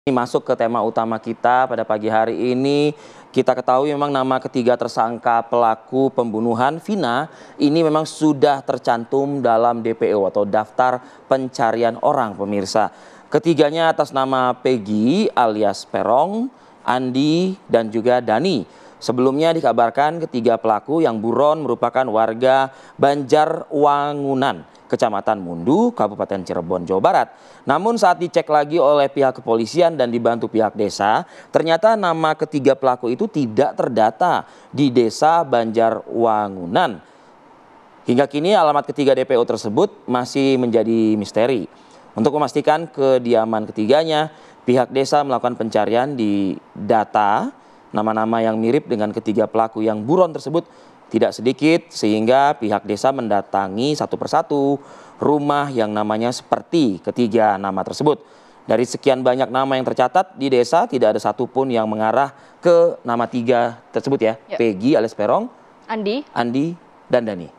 Masuk ke tema utama kita pada pagi hari ini, kita ketahui memang nama ketiga tersangka pelaku pembunuhan Vina ini memang sudah tercantum dalam DPO atau daftar pencarian orang, pemirsa. Ketiganya atas nama Peggy alias Perong, Andi dan juga Dani. Sebelumnya dikabarkan ketiga pelaku yang buron merupakan warga Banjarwangunan, Kecamatan Mundu, Kabupaten Cirebon, Jawa Barat. Namun saat dicek lagi oleh pihak kepolisian dan dibantu pihak desa, ternyata nama ketiga pelaku itu tidak terdata di desa Banjarwangunan. Hingga kini alamat ketiga DPO tersebut masih menjadi misteri. Untuk memastikan kediaman ketiganya, pihak desa melakukan pencarian di data nama-nama yang mirip dengan ketiga pelaku yang buron tersebut tidak sedikit, sehingga pihak desa mendatangi satu persatu rumah yang namanya seperti ketiga nama tersebut. Dari sekian banyak nama yang tercatat di desa, tidak ada satupun yang mengarah ke nama tiga tersebut ya. Peggy alias Perong, Andi dan Dani.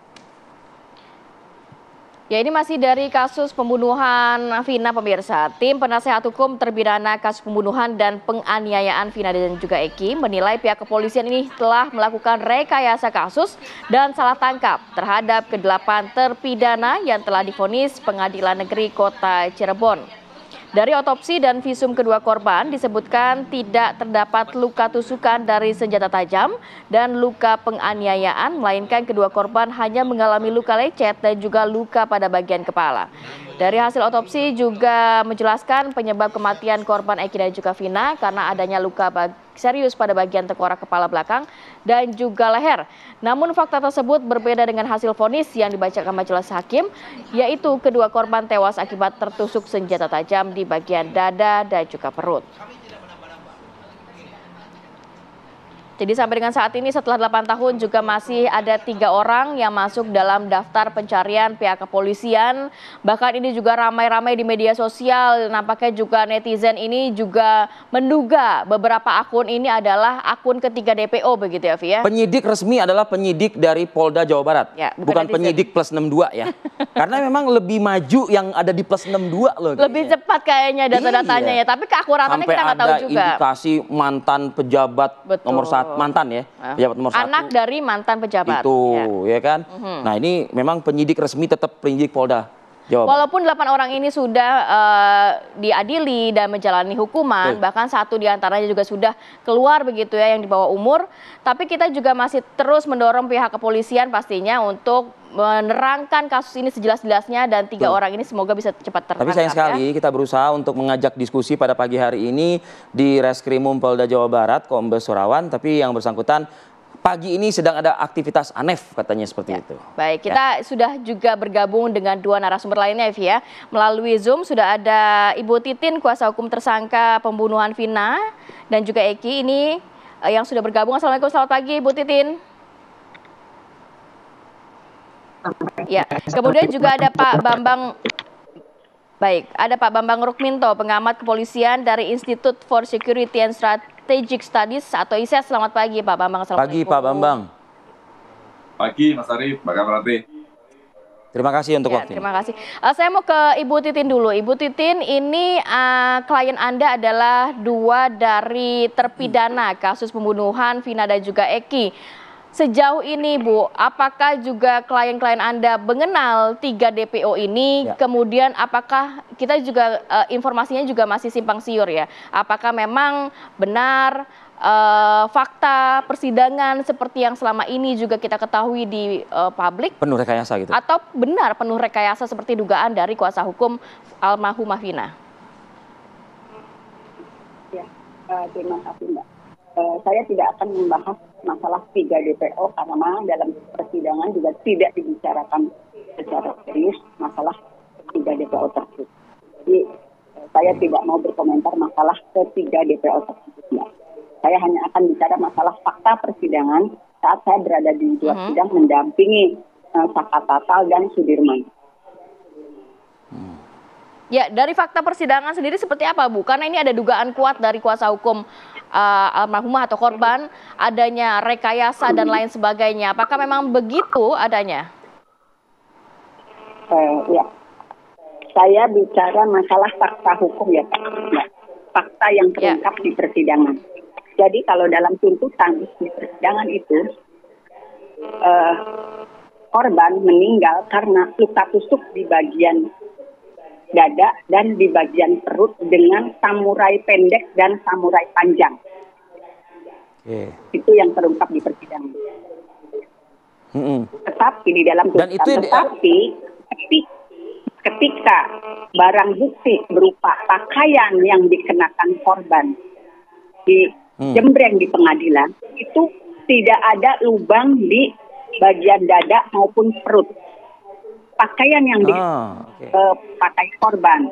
Ya, ini masih dari kasus pembunuhan Vina, pemirsa. Tim penasehat hukum terpidana kasus pembunuhan dan penganiayaan Vina dan juga Eki menilai pihak kepolisian ini telah melakukan rekayasa kasus dan salah tangkap terhadap ke-8 terpidana yang telah divonis Pengadilan Negeri Kota Cirebon. Dari otopsi dan visum kedua korban disebutkan tidak terdapat luka tusukan dari senjata tajam dan luka penganiayaan, melainkan kedua korban hanya mengalami luka lecet dan juga luka pada bagian kepala. Dari hasil otopsi juga menjelaskan penyebab kematian korban Eki dan juga Vina karena adanya luka serius pada bagian tengkorak kepala belakang dan juga leher. Namun fakta tersebut berbeda dengan hasil vonis yang dibacakan majelis hakim, yaitu kedua korban tewas akibat tertusuk senjata tajam di bagian dada dan juga perut. Jadi sampai dengan saat ini setelah 8 tahun juga masih ada 3 orang yang masuk dalam daftar pencarian pihak kepolisian. Bahkan ini juga ramai-ramai di media sosial. Nampaknya juga netizen ini juga menduga beberapa akun ini adalah akun ketiga DPO begitu ya, Vi ya? Penyidik resmi adalah penyidik dari Polda Jawa Barat, ya, bukan penyidik plus 62 ya. Karena memang lebih maju yang ada di plus 62 loh. Lebih cepat kayaknya data-datanya ya, tapi keakuratannya kita nggak tahu juga. Sampai ada indikasi mantan pejabat nomor 1. Mantan ya, pejabat nomor 1. Anak dari mantan pejabat. Itu ya kan. Nah ini memang penyidik resmi tetap penyidik Polda Jawa Barat. Walaupun 8 orang ini sudah diadili dan menjalani hukuman, bahkan 1 diantaranya juga sudah keluar begitu ya yang di bawah umur. Tapi kita juga masih terus mendorong pihak kepolisian pastinya untuk menerangkan kasus ini sejelas-jelasnya dan 3 orang ini semoga bisa cepat tertangkap. Tapi sayang sekali kita berusaha untuk mengajak diskusi pada pagi hari ini di Reskrimum Polda Jawa Barat, Kombes Surawan, tapi yang bersangkutan pagi ini sedang ada aktivitas ANEF katanya seperti itu. Baik, kita sudah juga bergabung dengan 2 narasumber lainnya ya. Melalui Zoom sudah ada Ibu Titin, kuasa hukum tersangka pembunuhan Vina dan juga Eki ini yang sudah bergabung. Assalamualaikum, selamat pagi Ibu Titin. Ya, kemudian juga ada Pak Bambang. Baik, ada Pak Bambang Rukminto, pengamat kepolisian dari Institute for Security and Strategic Studies atau ISES. Selamat pagi Pak Bambang. Pagi Pak Bambang. Pagi Mas Arief, bagaimana kabar? Terima kasih untuk waktunya. Terima kasih. Saya mau ke Ibu Titin dulu. Ibu Titin, ini klien Anda adalah 2 dari terpidana kasus pembunuhan Vina dan juga Eki. Sejauh ini Bu, apakah juga klien-klien Anda mengenal 3 DPO ini? Kemudian apakah kita juga informasinya juga masih simpang siur ya? Apakah memang benar fakta persidangan seperti yang selama ini juga kita ketahui di publik? Penuh rekayasa gitu? Atau benar penuh rekayasa seperti dugaan dari kuasa hukum almarhumah Vina? Ya, terima kasih Mbak. Saya tidak akan membahas masalah 3 DPO karena dalam persidangan juga tidak dibicarakan secara serius masalah 3 DPO tersebut. Jadi saya tidak mau berkomentar masalah ketiga DPO tersebut, Mbak. Saya hanya akan bicara masalah fakta persidangan saat saya berada di 2 sidang mendampingi Saka Tatal dan Sudirman. Ya, dari fakta persidangan sendiri seperti apa Bu? Karena ini ada dugaan kuat dari kuasa hukum almarhumah atau korban adanya rekayasa dan lain sebagainya. Apakah memang begitu adanya? Ya, saya bicara masalah fakta hukum ya Pak. fakta yang terungkap di persidangan. Jadi kalau dalam tuntutan di persidangan itu korban meninggal karena luka tusuk di bagian dada dan di bagian perut dengan samurai pendek dan samurai panjang. Itu yang terungkap di persidangan. Tetapi di dalam tuntutan, ketika barang bukti berupa pakaian yang dikenakan korban di jembreng di pengadilan, itu tidak ada lubang di bagian dada maupun perut. Pakaian yang dipakai korban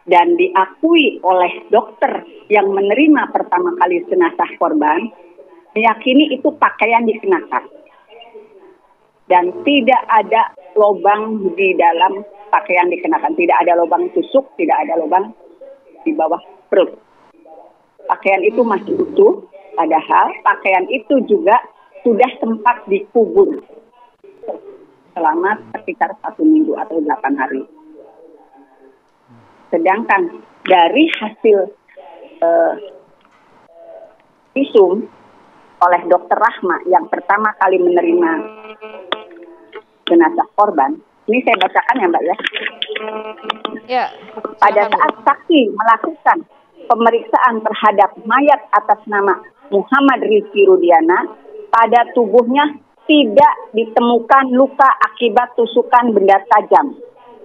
dan diakui oleh dokter yang menerima pertama kali jenazah korban, meyakini itu pakaian dikenakan. Dan tidak ada lubang di dalam pakaian dikenakan. Tidak ada lubang tusuk, tidak ada lubang di bawah perut. Pakaian itu masih utuh, padahal pakaian itu juga sudah sempat dikubur selama sekitar 1 minggu atau 8 hari. Sedangkan dari hasil visum oleh Dokter Rahma yang pertama kali menerima jenazah korban, ini saya bacakan ya Mbak ya. Ya. Pada saat saksi melakukan pemeriksaan terhadap mayat atas nama Muhammad Rizky Rudiana, pada tubuhnya tidak ditemukan luka akibat tusukan benda tajam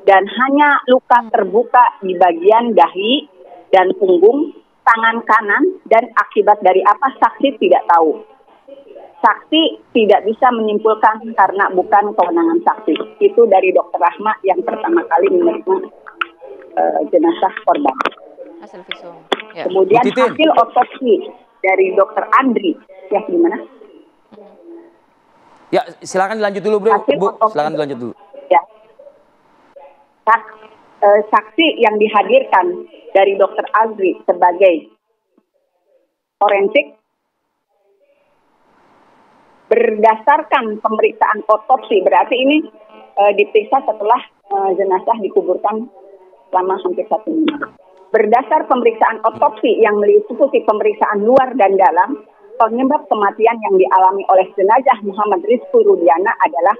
dan hanya luka terbuka di bagian dahi dan punggung, tangan kanan, dan akibat dari apa saksi tidak tahu. Saksi tidak bisa menyimpulkan karena bukan kewenangan saksi. Itu dari Dokter Rahma yang pertama kali menerima jenazah korban. Hasil visum. Ya. Kemudian hasil otopsi dari Dokter Andri. Ya, gimana? Ya, silakan dilanjut dulu, Bu. Silakan dilanjut dulu. Ya. Saksi yang dihadirkan dari Dokter Andri sebagai forensik berdasarkan pemeriksaan otopsi, berarti ini diperiksa setelah jenazah dikuburkan selama hampir 1 minggu. Berdasar pemeriksaan otopsi yang meliputi pemeriksaan luar dan dalam, penyebab kematian yang dialami oleh jenazah Muhammad Rizky Rudiana adalah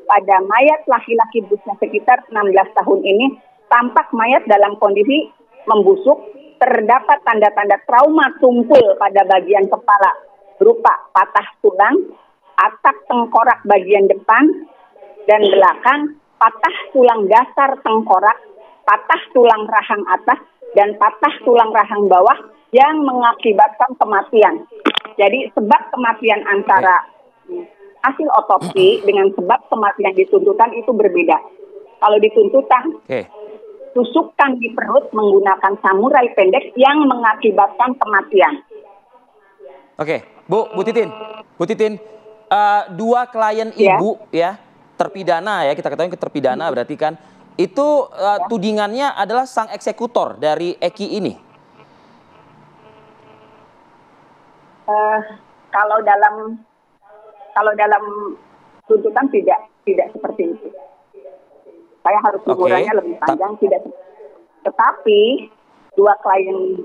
pada mayat laki-laki berusia sekitar 16 tahun ini, tampak mayat dalam kondisi membusuk, terdapat tanda-tanda trauma tumpul pada bagian kepala berupa patah tulang, atap tengkorak bagian depan dan belakang, patah tulang dasar tengkorak, patah tulang rahang atas, dan patah tulang rahang bawah yang mengakibatkan kematian. Jadi sebab kematian antara hasil otopsi dengan sebab kematian di tuntutan itu berbeda. Kalau di tuntutan, tusukan di perut menggunakan samurai pendek yang mengakibatkan kematian. Oke, Bu Titin, 2 klien Ibu ya terpidana ya, kita ketahui terpidana berarti kan itu tudingannya adalah sang eksekutor dari Eki ini. Kalau dalam tuntutan tidak seperti itu. Saya harus ukurannya lebih panjang, tidak. Tetapi dua klien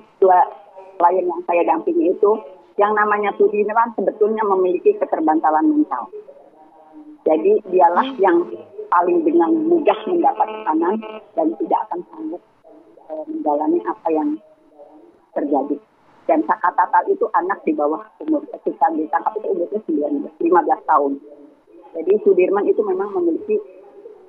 yang saya dampingi itu, yang namanya Sudirman sebetulnya memiliki keterbantalan mental. Jadi dialah yang paling dengan mudah mendapat tekanan dan tidak akan sanggup menjalani apa yang terjadi. Dan Saka Tatal itu anak di bawah umur, ketika ditangkap itu umurnya 15 tahun. Jadi Sudirman itu memang memiliki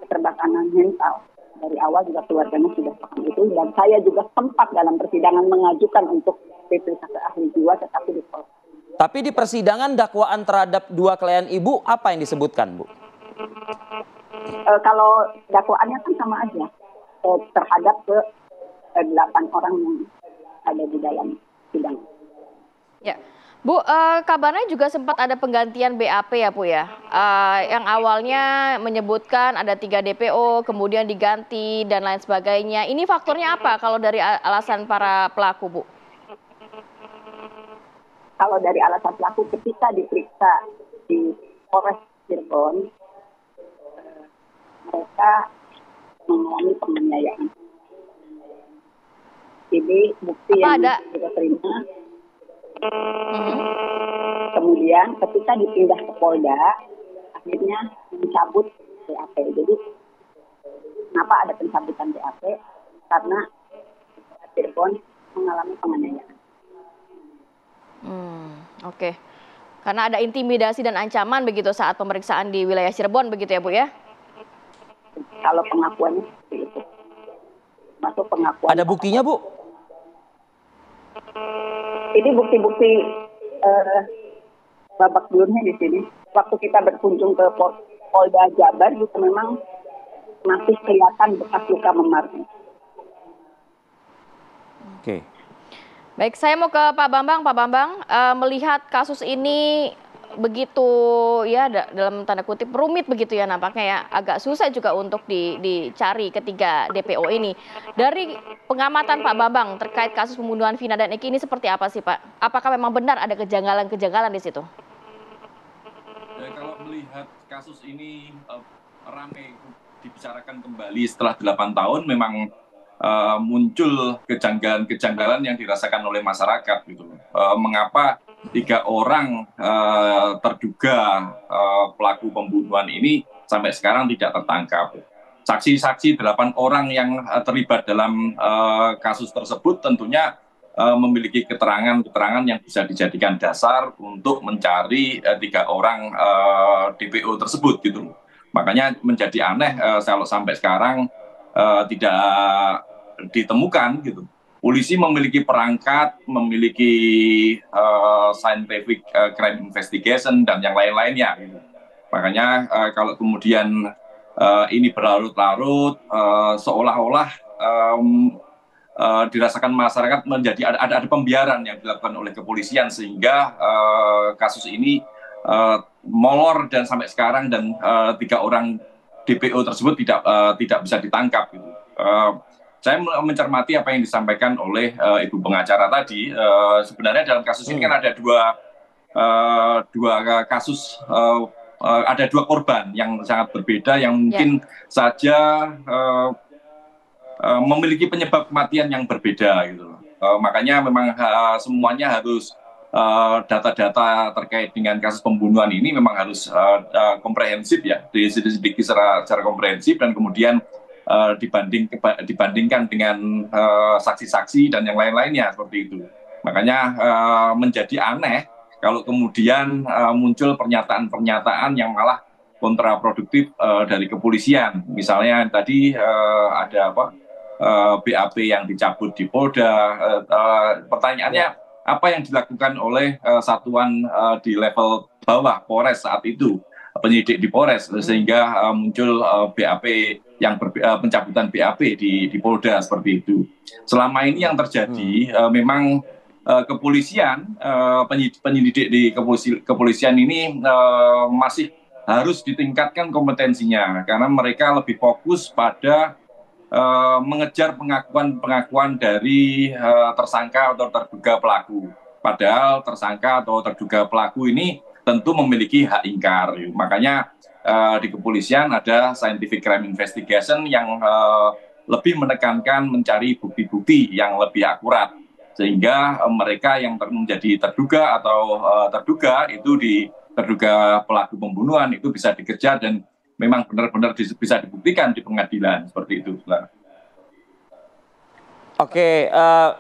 keterbatasan mental. Dari awal juga keluarganya sudah paham itu, dan saya juga sempat dalam persidangan mengajukan untuk diperiksa ahli jiwa, tetapi ditolak. Tapi di persidangan dakwaan terhadap 2 klien Ibu apa yang disebutkan, Bu? Kalau dakwaannya kan sama aja terhadap 8 orang yang ada di dalam sidang. Ya, Bu, kabarnya juga sempat ada penggantian BAP ya, Bu ya. Yang awalnya menyebutkan ada 3 DPO, kemudian diganti dan lain sebagainya. Ini faktornya apa kalau dari alasan para pelaku, Bu? Kalau dari alasan pelaku ketika diperiksa di Polres Cirebon, mereka mengalami penganiayaan. Ini bukti Apa yang ada? kita terima. Mhm. Kemudian ketika dipindah ke Polda, akhirnya mencabut BAP. Jadi kenapa ada pencabutan BAP? Karena Cirebon mengalami penganiayaan. Oke. Karena ada intimidasi dan ancaman begitu saat pemeriksaan di wilayah Cirebon begitu ya Bu ya? Kalau pengakuannya seperti itu. Masuk pengakuan. Ada buktinya, Bu? Ini bukti-bukti babak belurnya di sini. Waktu kita berkunjung ke Polda Jabar itu memang masih kelihatan bekas luka memarnya. Oke. Baik, saya mau ke Pak Bambang. Pak Bambang, melihat kasus ini begitu ya dalam tanda kutip rumit begitu ya nampaknya ya, agak susah juga untuk dicari ketiga DPO ini. Dari pengamatan Pak Bambang terkait kasus pembunuhan Vina dan Eki ini seperti apa sih Pak? Apakah memang benar ada kejanggalan-kejanggalan di situ? Ya, kalau melihat kasus ini ramai dibicarakan kembali setelah 8 tahun, memang muncul kejanggalan-kejanggalan yang dirasakan oleh masyarakat gitu. Mengapa 3 orang terduga pelaku pembunuhan ini sampai sekarang tidak tertangkap? Saksi-saksi 8 orang yang terlibat dalam kasus tersebut tentunya memiliki keterangan-keterangan yang bisa dijadikan dasar untuk mencari 3 orang DPO tersebut gitu. Makanya menjadi aneh kalau sampai sekarang tidak ditemukan gitu. Polisi memiliki perangkat, memiliki scientific crime investigation dan yang lain-lainnya gitu. Makanya kalau kemudian ini berlarut-larut seolah-olah dirasakan masyarakat menjadi ada pembiaran yang dilakukan oleh kepolisian sehingga kasus ini molor dan sampai sekarang dan 3 orang DPO tersebut tidak bisa ditangkap gitu. Saya mencermati apa yang disampaikan oleh Ibu pengacara tadi. Sebenarnya dalam kasus ini kan ada dua kasus, ada 2 korban yang sangat berbeda yang mungkin saja memiliki penyebab kematian yang berbeda gitu. Makanya memang semuanya harus data-data terkait dengan kasus pembunuhan ini memang harus komprehensif ya, diselidiki secara komprehensif dan kemudian dibandingkan dengan saksi-saksi dan yang lain-lainnya seperti itu. Makanya menjadi aneh kalau kemudian muncul pernyataan-pernyataan yang malah kontraproduktif dari kepolisian. Misalnya tadi ada BAP yang dicabut di Polda. Pertanyaannya apa yang dilakukan oleh satuan di level bawah Polres saat itu, penyidik di Polres, sehingga muncul BAP yang pencabutan BAP di Polda seperti itu. Selama ini yang terjadi memang kepolisian, penyidik di kepolisian ini masih harus ditingkatkan kompetensinya karena mereka lebih fokus pada mengejar pengakuan dari tersangka atau terduga pelaku. Padahal tersangka atau terduga pelaku ini tentu memiliki hak ingkar. Makanya di kepolisian ada scientific crime investigation yang lebih menekankan mencari bukti-bukti yang lebih akurat. Sehingga mereka yang menjadi terduga atau terduga itu terduga pelaku pembunuhan itu bisa dikejar dan memang benar-benar bisa dibuktikan di pengadilan seperti itu. Oke,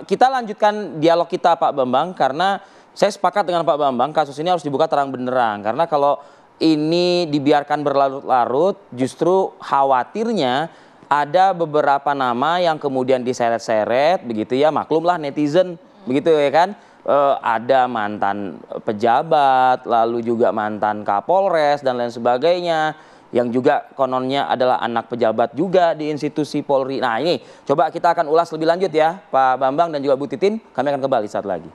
kita lanjutkan dialog kita Pak Bambang karena saya sepakat dengan Pak Bambang kasus ini harus dibuka terang benderang karena kalau ini dibiarkan berlarut-larut justru khawatirnya ada beberapa nama yang kemudian diseret-seret begitu ya, maklumlah netizen begitu ya kan. Ada mantan pejabat, lalu juga mantan Kapolres dan lain sebagainya. Yang juga kononnya adalah anak pejabat juga di institusi Polri. Nah ini coba kita akan ulas lebih lanjut ya Pak Bambang dan juga Bu Titin. Kami akan kembali saat lagi.